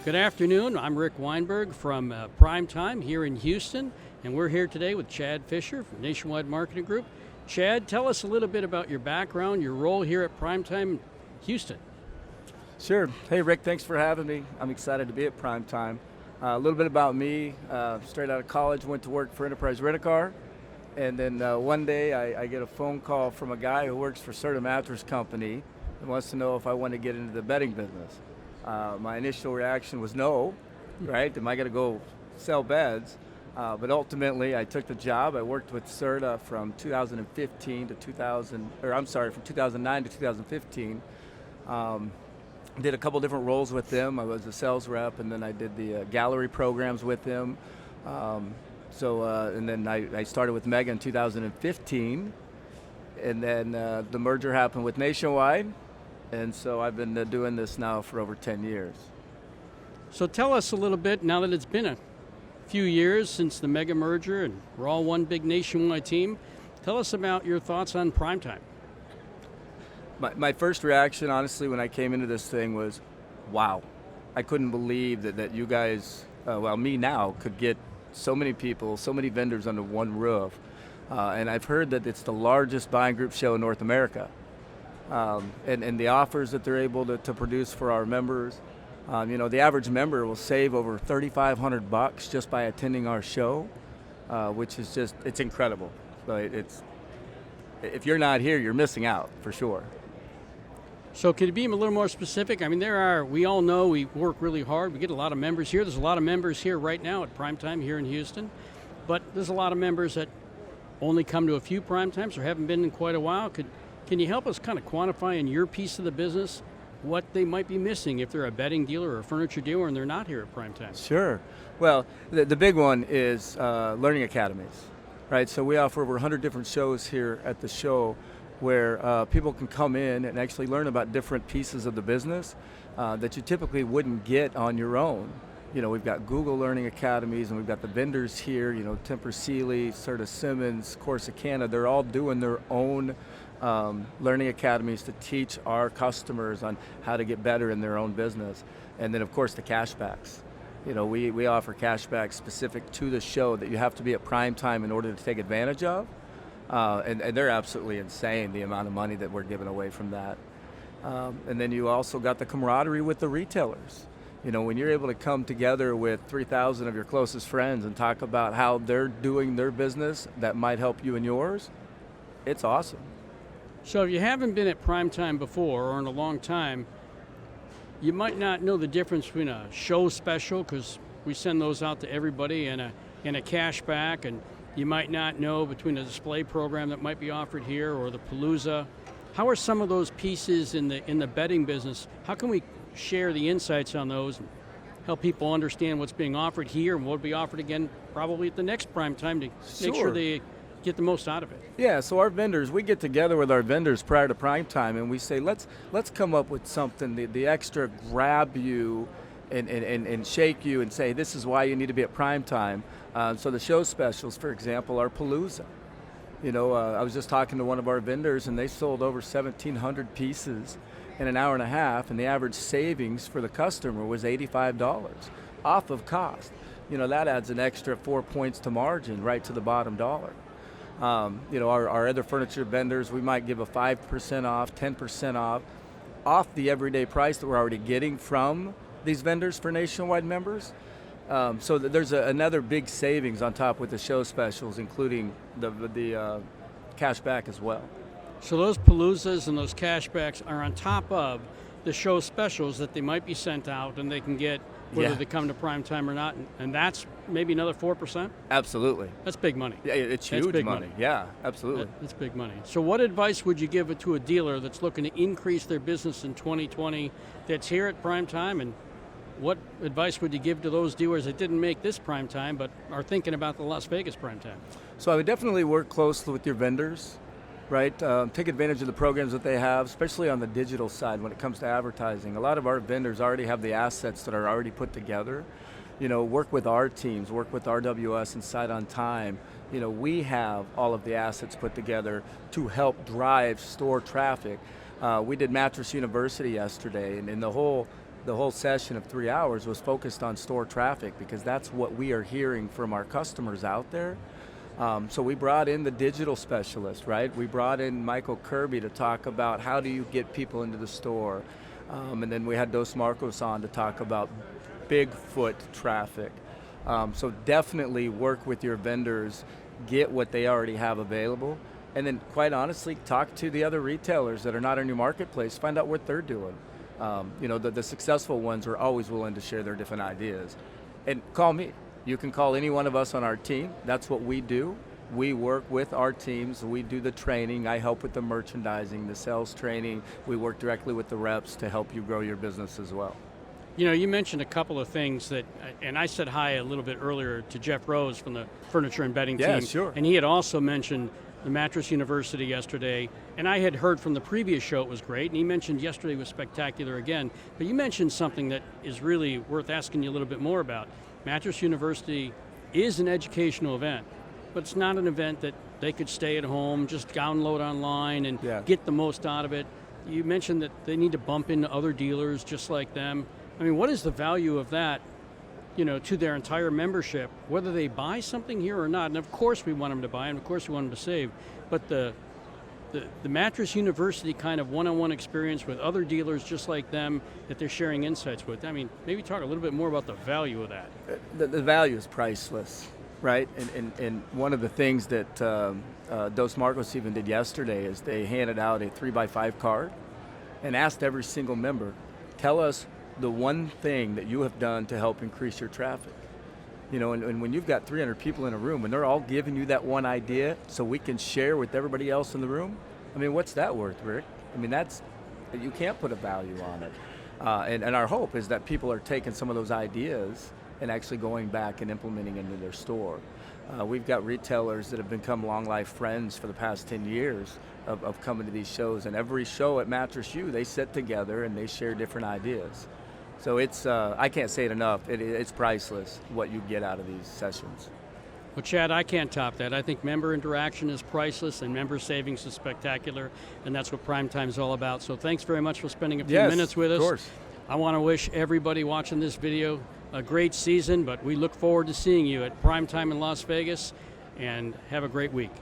Good afternoon. I'm Rick Weinberg from PrimeTime here in Houston, and we're here today with Chad Fischer from Nationwide Marketing Group. Chad, tell us a little bit about your background, your role here at PrimeTime Houston. Sure. Hey, Rick, thanks for having me. I'm excited to be at PrimeTime. A little bit about me. Straight out of college, went to work for Enterprise Rent-A-Car, and then one day I get a phone call from a guy who works for Serta Mattress Company and wants to know if I want to get into the bedding business. My initial reaction was no, right? Am I going to go sell beds? But ultimately, I took the job. I worked with Serta from 2009 to 2015. Did a couple different roles with them. I was a sales rep, and then I did the gallery programs with them. And then I started with Mega in 2015, and then the merger happened with Nationwide. And so I've been doing this now for over 10 years. So tell us a little bit, now that it's been a few years since the Mega merger and we're all one big Nationwide team, tell us about your thoughts on PrimeTime. My first reaction, honestly, when I came into this thing was, wow. I couldn't believe that you guys, me now, could get so many people, so many vendors under one roof. And I've heard that it's the largest buying group show in North America. And the offers that they're able to produce for our members, the average member will save over $3,500 just by attending our show, which is it's incredible. So if you're not here, you're missing out for sure. So could you be a little more specific? I mean, we all know we work really hard. We get a lot of members here. There's a lot of members here right now at PrimeTime here in Houston, but there's a lot of members that only come to a few PrimeTimes or haven't been in quite a while. Can you help us kind of quantify in your piece of the business what they might be missing if they're a bedding dealer or a furniture dealer and they're not here at PrimeTime? Sure. Well, the big one is learning academies, right? So we offer over 100 different shows here at the show where people can come in and actually learn about different pieces of the business that you typically wouldn't get on your own. We've got Google Learning Academies, and we've got the vendors here, Tempur Sealy, Serta Simmons, Corsicana. They're all doing their own learning academies to teach our customers on how to get better in their own business. And then, of course, the cashbacks. We offer cashbacks specific to the show that you have to be at PrimeTime in order to take advantage of. And they're absolutely insane, the amount of money that we're giving away from that. And then you also got the camaraderie with the retailers. When you're able to come together with 3,000 of your closest friends and talk about how they're doing their business that might help you in yours, it's awesome. So if you haven't been at PrimeTime before or in a long time, you might not know the difference between a show special, because we send those out to everybody, and a cashback, and you might not know between a display program that might be offered here or the Palooza. How are some of those pieces in the bedding business? How can we share the insights on those and help people understand what's being offered here and what will be offered again probably at the next PrimeTime to make sure they get the most out of it? Yeah, so our vendors, we get together with our vendors prior to PrimeTime and we say, let's come up with something, the extra grab you and shake you and say, this is why you need to be at PrimeTime. So the show specials, for example, are Palooza. I was just talking to one of our vendors and they sold over 1,700 pieces in an hour and a half, and the average savings for the customer was $85 off of cost. That adds an extra 4 points to margin right to the bottom dollar. Our other furniture vendors, we might give a 5% off, 10% off the everyday price that we're already getting from these vendors for Nationwide members. So there's another big savings on top with the show specials, including the cashback as well. So those Paloozas and those cashbacks are on top of the show specials that they might be sent out and they can get whether they come to PrimeTime or not, and that's maybe another 4%? Absolutely. That's big money. Yeah, it's huge big money. Yeah, absolutely. That's big money. So what advice would you give to a dealer that's looking to increase their business in 2020 that's here at PrimeTime, and what advice would you give to those dealers that didn't make this PrimeTime but are thinking about the Las Vegas PrimeTime? So I would definitely work closely with your vendors, right? Take advantage of the programs that they have, especially on the digital side when it comes to advertising. A lot of our vendors already have the assets that are already put together. Work with our teams, work with RWS and Sight on Time. We have all of the assets put together to help drive store traffic. We did Mattress University yesterday, and the whole the whole session of 3 hours was focused on store traffic, because that's what we are hearing from our customers out there. So we brought in the digital specialist, right? We brought in Michael Kirby to talk about how do you get people into the store. And then we had Dos Marcos on to talk about Bigfoot traffic. So definitely work with your vendors, get what they already have available, and then quite honestly, talk to the other retailers that are not in your marketplace, find out what they're doing. The successful ones are always willing to share their different ideas. And call me. You can call any one of us on our team. That's what we do. We work with our teams. We do the training. I help with the merchandising, the sales training. We work directly with the reps to help you grow your business as well. You know, you mentioned a couple of things that, and I said hi a little bit earlier to Jeff Rose from the Furniture and Bedding team. Yeah, sure. And he had also mentioned the Mattress University yesterday, and I had heard from the previous show it was great, and he mentioned yesterday was spectacular again. But you mentioned something that is really worth asking you a little bit more about. Mattress University is an educational event, but it's not an event that they could stay at home, just download online and get the most out of it. You mentioned that they need to bump into other dealers just like them. I mean, what is the value of that, to their entire membership, whether they buy something here or not? And of course we want them to buy, and of course we want them to save, but the Mattress University kind of one-on-one experience with other dealers just like them that they're sharing insights with. I mean, maybe talk a little bit more about the value of that. The value is priceless, right? And one of the things that Dos Marcos even did yesterday is they handed out a 3x5 card and asked every single member, tell us the one thing that you have done to help increase your traffic. And when you've got 300 people in a room and they're all giving you that one idea so we can share with everybody else in the room, I mean, what's that worth, Rick? I mean, you can't put a value on it. And our hope is that people are taking some of those ideas and actually going back and implementing into their store. We've got retailers that have become long life friends for the past 10 years of coming to these shows, and every show at Mattress U, they sit together and they share different ideas. So it's, I can't say it enough, it's priceless what you get out of these sessions. Well, Chad, I can't top that. I think member interaction is priceless and member savings is spectacular, and that's what PrimeTime is all about. So thanks very much for spending a few minutes with us. Of course. I want to wish everybody watching this video a great season, but we look forward to seeing you at PrimeTime in Las Vegas, and have a great week.